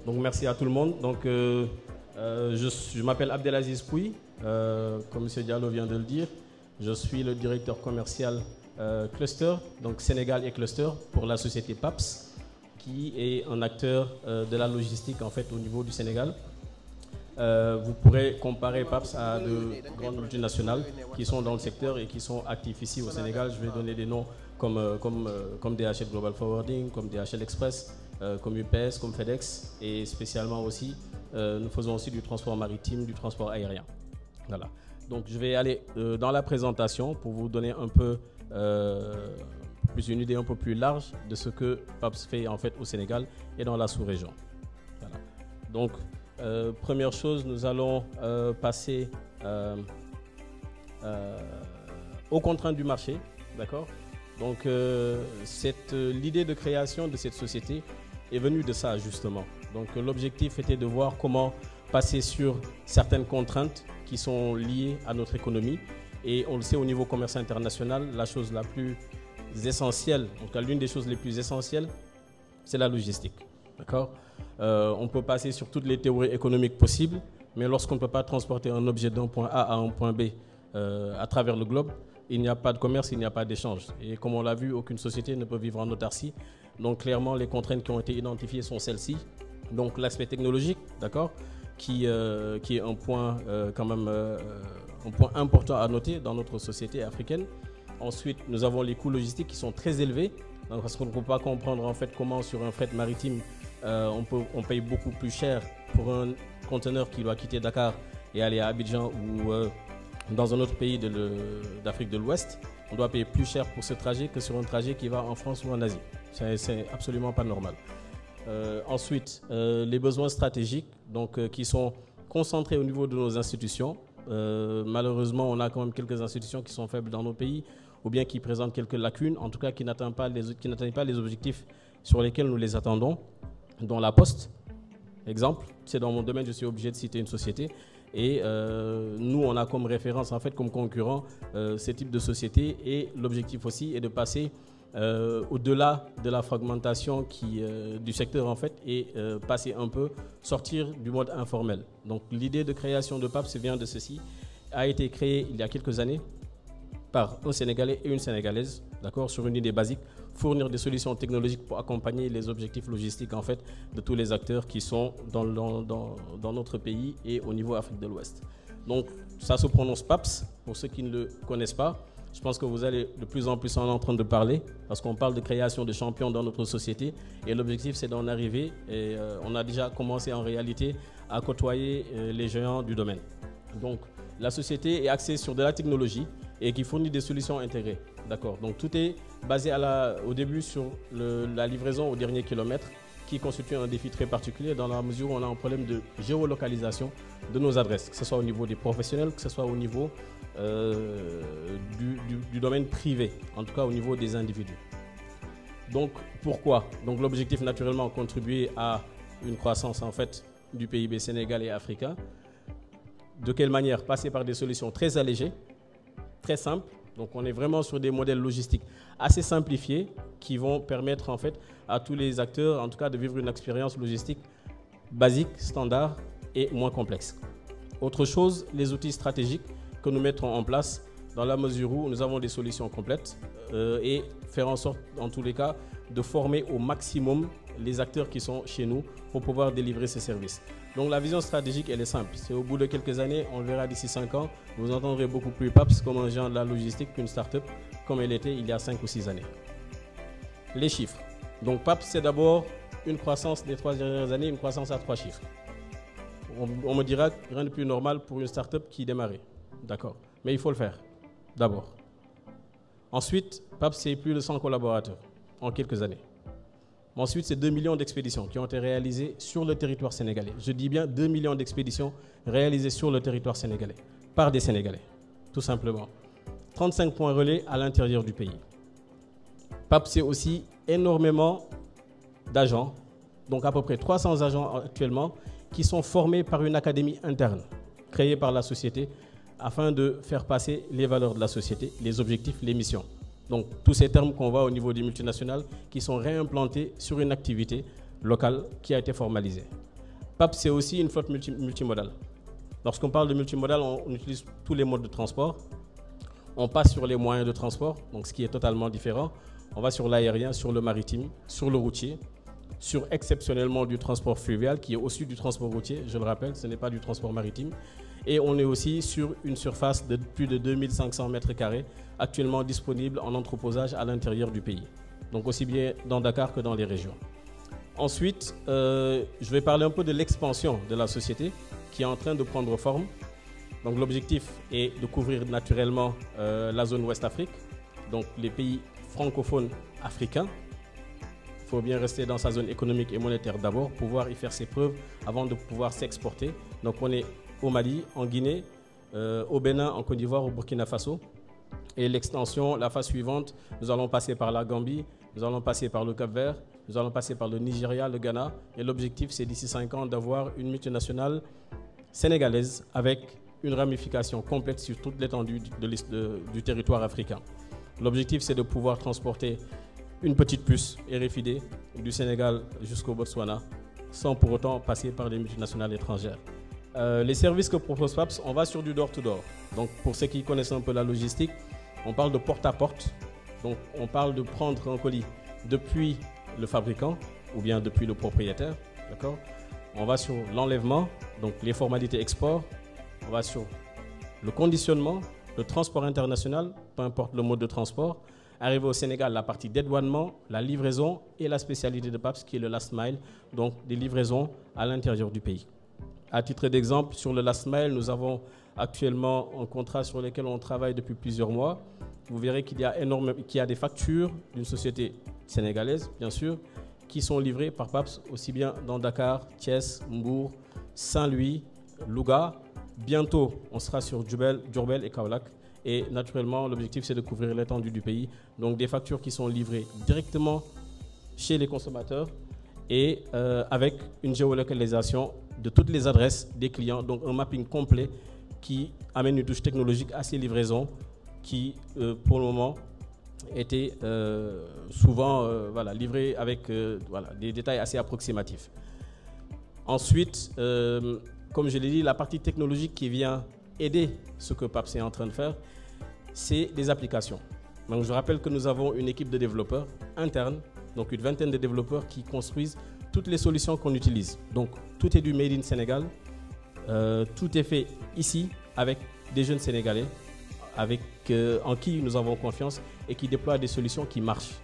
Donc merci à tout le monde. Donc, je m'appelle Abdelaziz Pouy, comme M. Diallo vient de le dire. Je suis le directeur commercial Cluster, donc Sénégal et Cluster, pour la société PAPS, qui est un acteur de la logistique en fait au niveau du Sénégal. Vous pourrez comparer PAPS à de grandes multinationales qui sont dans le secteur et qui sont actifs ici au Sénégal. Je vais donner des noms comme DHL Global Forwarding, comme DHL Express, comme UPS, comme FedEx, et spécialement aussi, nous faisons aussi du transport maritime, du transport aérien. Voilà. Donc je vais aller dans la présentation pour vous donner un peu une idée un peu plus large de ce que PAPS fait en fait au Sénégal et dans la sous-région. Voilà. Donc première chose, nous allons passer aux contraintes du marché, d'accord? Donc l'idée de création de cette société est venue de ça justement. Donc l'objectif était de voir comment passer sur certaines contraintes qui sont liées à notre économie. Et on le sait, au niveau commerce international, la chose la plus essentielle, en tout cas l'une des choses les plus essentielles, c'est la logistique. D'accord? On peut passer sur toutes les théories économiques possibles, mais lorsqu'on ne peut pas transporter un objet d'un point A à un point B à travers le globe, il n'y a pas de commerce, il n'y a pas d'échange. Et comme on l'a vu, aucune société ne peut vivre en autarcie. Donc clairement, les contraintes qui ont été identifiées sont celles-ci. Donc l'aspect technologique, d'accord, qui est un point quand même un point important à noter dans notre société africaine. Ensuite, nous avons les coûts logistiques qui sont très élevés, donc, parce qu'on ne peut pas comprendre en fait comment sur un fret maritime on paye beaucoup plus cher pour un conteneur qui doit quitter Dakar et aller à Abidjan ou dans un autre pays d'Afrique de l'Ouest. On doit payer plus cher pour ce trajet que sur un trajet qui va en France ou en Asie. C'est absolument pas normal. Ensuite, les besoins stratégiques donc, qui sont concentrés au niveau de nos institutions. Malheureusement, on a quand même quelques institutions qui sont faibles dans nos pays ou bien qui présentent quelques lacunes, en tout cas qui n'atteignent pas les objectifs sur lesquels nous les attendons, dont la Poste. Exemple, c'est dans mon domaine, je suis obligé de citer une société. Et nous, on a comme référence, en fait, comme concurrent, ce type de société. Et l'objectif aussi est de passer au-delà de la fragmentation du secteur, en fait, et passer un peu, sortir du mode informel. Donc, l'idée de création de PAPS vient de ceci, a été créée il y a quelques années par un Sénégalais et une Sénégalaise, d'accord, sur une idée basique, fournir des solutions technologiques pour accompagner les objectifs logistiques en fait de tous les acteurs qui sont dans notre pays et au niveau Afrique de l'Ouest. Donc ça se prononce PAPS, pour ceux qui ne le connaissent pas. Je pense que vous allez de plus en plus en entendre de parler parce qu'on parle de création de champions dans notre société et l'objectif c'est d'en arriver et on a déjà commencé en réalité à côtoyer les géants du domaine. Donc la société est axée sur de la technologie et qui fournit des solutions intégrées. D'accord. Donc tout est basé au début sur la livraison au dernier kilomètre qui constitue un défi très particulier dans la mesure où on a un problème de géolocalisation de nos adresses, que ce soit au niveau des professionnels, que ce soit au niveau du domaine privé, en tout cas au niveau des individus. Donc pourquoi? Donc l'objectif naturellement contribuer à une croissance en fait du PIB sénégalais et africain. De quelle manière? Passer par des solutions très allégées, très simples. Donc on est vraiment sur des modèles logistiques assez simplifiés qui vont permettre en fait à tous les acteurs en tout cas de vivre une expérience logistique basique, standard et moins complexe. Autre chose, les outils stratégiques que nous mettrons en place dans la mesure où nous avons des solutions complètes et faire en sorte en tous les cas de former au maximum les acteurs qui sont chez nous pour pouvoir délivrer ces services. Donc la vision stratégique, elle est simple. C'est au bout de quelques années, on le verra d'ici 5 ans, vous entendrez beaucoup plus PAPS comme un géant de la logistique qu'une start-up comme elle était il y a 5 ou 6 années. Les chiffres. Donc PAPS, c'est d'abord une croissance des 3 dernières années, une croissance à 3 chiffres. On me dira rien de plus normal pour une start-up qui démarrait. D'accord. Mais il faut le faire, d'abord. Ensuite, PAPS, c'est plus de 100 collaborateurs en quelques années. Ensuite, c'est 2 millions d'expéditions qui ont été réalisées sur le territoire sénégalais. Je dis bien 2 millions d'expéditions réalisées sur le territoire sénégalais, par des Sénégalais, tout simplement. 35 points relais à l'intérieur du pays. PAPS, c'est aussi énormément d'agents, donc à peu près 300 agents actuellement, qui sont formés par une académie interne, créée par la société, afin de faire passer les valeurs de la société, les objectifs, les missions. Donc tous ces termes qu'on voit au niveau des multinationales qui sont réimplantés sur une activité locale qui a été formalisée. PAPS, c'est aussi une flotte multimodale. Lorsqu'on parle de multimodal, on utilise tous les modes de transport. On passe sur les moyens de transport, donc ce qui est totalement différent. On va sur l'aérien, sur le maritime, sur le routier, sur exceptionnellement du transport fluvial, qui est aussi du transport routier, je le rappelle, ce n'est pas du transport maritime. Et on est aussi sur une surface de plus de 2500 mètres carrés, actuellement disponible en entreposage à l'intérieur du pays. Donc aussi bien dans Dakar que dans les régions. Ensuite, je vais parler un peu de l'expansion de la société qui est en train de prendre forme. Donc l'objectif est de couvrir naturellement la zone Ouest-Afrique, donc les pays francophones africains. Il faut bien rester dans sa zone économique et monétaire d'abord, pouvoir y faire ses preuves avant de pouvoir s'exporter. Donc on est au Mali, en Guinée, au Bénin, en Côte d'Ivoire, au Burkina Faso. Et l'extension, la phase suivante, nous allons passer par la Gambie, nous allons passer par le Cap-Vert, nous allons passer par le Nigeria, le Ghana. Et l'objectif, c'est d'ici 5 ans d'avoir une multinationale sénégalaise avec une ramification complète sur toute l'étendue du territoire africain. L'objectif, c'est de pouvoir transporter une petite puce RFID du Sénégal jusqu'au Botswana sans pour autant passer par des multinationales étrangères. Les services que propose PAPS, on va sur du door-to-door. Donc pour ceux qui connaissent un peu la logistique, on parle de porte-à-porte. Donc on parle de prendre un colis depuis le fabricant ou bien depuis le propriétaire. D'accord ? On va sur l'enlèvement, donc les formalités export. On va sur le conditionnement, le transport international, peu importe le mode de transport. Arrivé au Sénégal, la partie dédouanement, la livraison et la spécialité de PAPS qui est le last mile, donc des livraisons à l'intérieur du pays. À titre d'exemple, sur le last mile, nous avons actuellement un contrat sur lequel on travaille depuis plusieurs mois. Vous verrez qu'il y a des factures d'une société sénégalaise, bien sûr, qui sont livrées par PAPS aussi bien dans Dakar, Thiès, Mbour, Saint-Louis, Louga. Bientôt, on sera sur Diourbel et Kaolack. Et naturellement, l'objectif, c'est de couvrir l'étendue du pays. Donc, des factures qui sont livrées directement chez les consommateurs et avec une géolocalisation de toutes les adresses des clients. Donc, un mapping complet qui amène une touche technologique à ces livraisons qui, pour le moment, étaient souvent livrées avec des détails assez approximatifs. Ensuite, comme je l'ai dit, la partie technologique qui vient aider ce que PAPS est en train de faire, c'est des applications. Donc, je rappelle que nous avons une équipe de développeurs internes, donc une vingtaine de développeurs qui construisent toutes les solutions qu'on utilise. Donc, tout est du Made in Sénégal, tout est fait ici avec des jeunes Sénégalais en qui nous avons confiance et qui déploient des solutions qui marchent.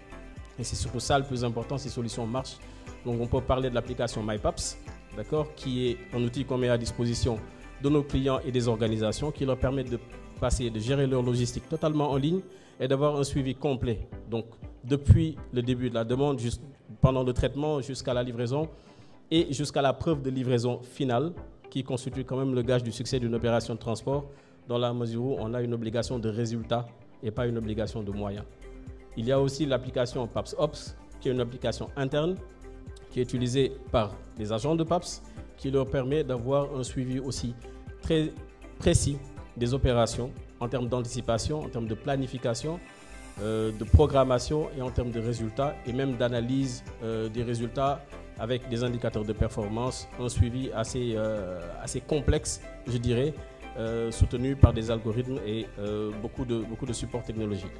Et c'est surtout ça le plus important, ces solutions marchent. Donc, on peut parler de l'application MyPaps, d'accord, qui est un outil qu'on met à disposition de nos clients et des organisations qui leur permettent de gérer leur logistique totalement en ligne et d'avoir un suivi complet. Donc, depuis le début de la demande, pendant le traitement, jusqu'à la livraison et jusqu'à la preuve de livraison finale qui constitue quand même le gage du succès d'une opération de transport dans la mesure où on a une obligation de résultat et pas une obligation de moyens. Il y a aussi l'application PAPS Ops qui est une application interne qui est utilisée par les agents de PAPS qui leur permet d'avoir un suivi aussi très précis des opérations en termes d'anticipation, en termes de planification, de programmation et en termes de résultats et même d'analyse des résultats avec des indicateurs de performance, un suivi assez complexe, je dirais, soutenu par des algorithmes et beaucoup de support technologique.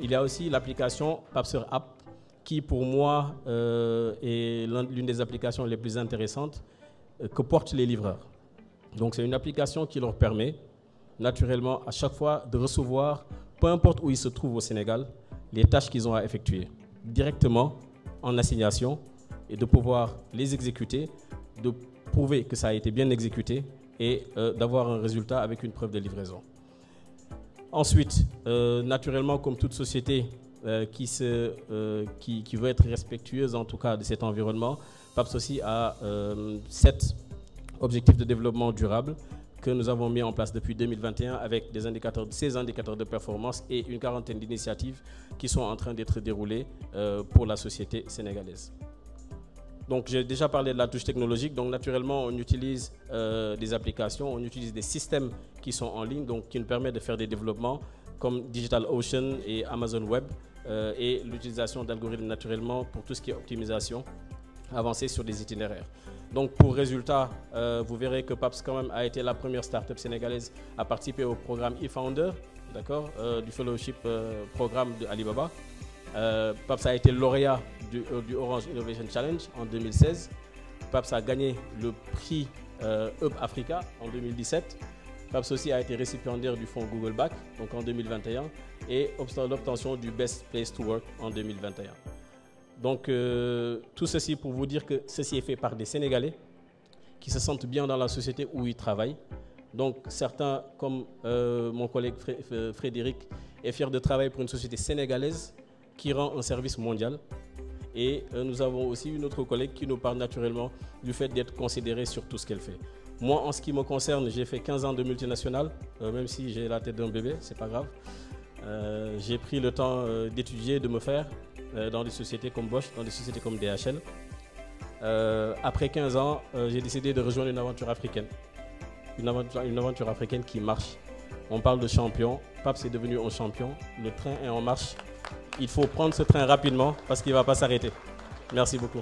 Il y a aussi l'application Papser App qui pour moi est l'une des applications les plus intéressantes que portent les livreurs. Donc c'est une application qui leur permet naturellement à chaque fois de recevoir, peu importe où ils se trouvent au Sénégal, les tâches qu'ils ont à effectuer directement en assignation et de pouvoir les exécuter, de prouver que ça a été bien exécuté et d'avoir un résultat avec une preuve de livraison. Ensuite, naturellement, comme toute société qui veut être respectueuse en tout cas de cet environnement, PAPS aussi a 7 objectifs de développement durable que nous avons mis en place depuis 2021 avec 16 indicateurs de performance et une quarantaine d'initiatives qui sont en train d'être déroulées pour la société sénégalaise. Donc j'ai déjà parlé de la touche technologique, donc naturellement on utilise des applications, on utilise des systèmes qui sont en ligne, donc qui nous permettent de faire des développements comme DigitalOcean et Amazon Web, et l'utilisation d'algorithmes naturellement pour tout ce qui est optimisation avancée sur des itinéraires. Donc pour résultat, vous verrez que PAPS quand même a été la première start-up sénégalaise à participer au programme eFounder, d'accord, du fellowship programme de Alibaba. PAPS a été lauréat du Orange Innovation Challenge en 2016. PAPS a gagné le prix Hub Africa en 2017. PAPS aussi a été récipiendaire du fonds Google Back, donc en 2021, et l'obtention du Best Place to Work en 2021. Donc tout ceci pour vous dire que ceci est fait par des Sénégalais qui se sentent bien dans la société où ils travaillent. Donc certains, comme mon collègue Frédéric, est fier de travailler pour une société sénégalaise qui rend un service mondial. Et nous avons aussi une autre collègue qui nous parle naturellement du fait d'être considérée sur tout ce qu'elle fait. Moi, en ce qui me concerne, j'ai fait 15 ans de multinationale, même si j'ai la tête d'un bébé, c'est pas grave. J'ai pris le temps d'étudier, de me faire dans des sociétés comme Bosch, dans des sociétés comme DHL. Après 15 ans, j'ai décidé de rejoindre une aventure africaine. Une aventure africaine qui marche. On parle de champion. PAPS est devenu un champion. Le train est en marche. Il faut prendre ce train rapidement parce qu'il ne va pas s'arrêter. Merci beaucoup.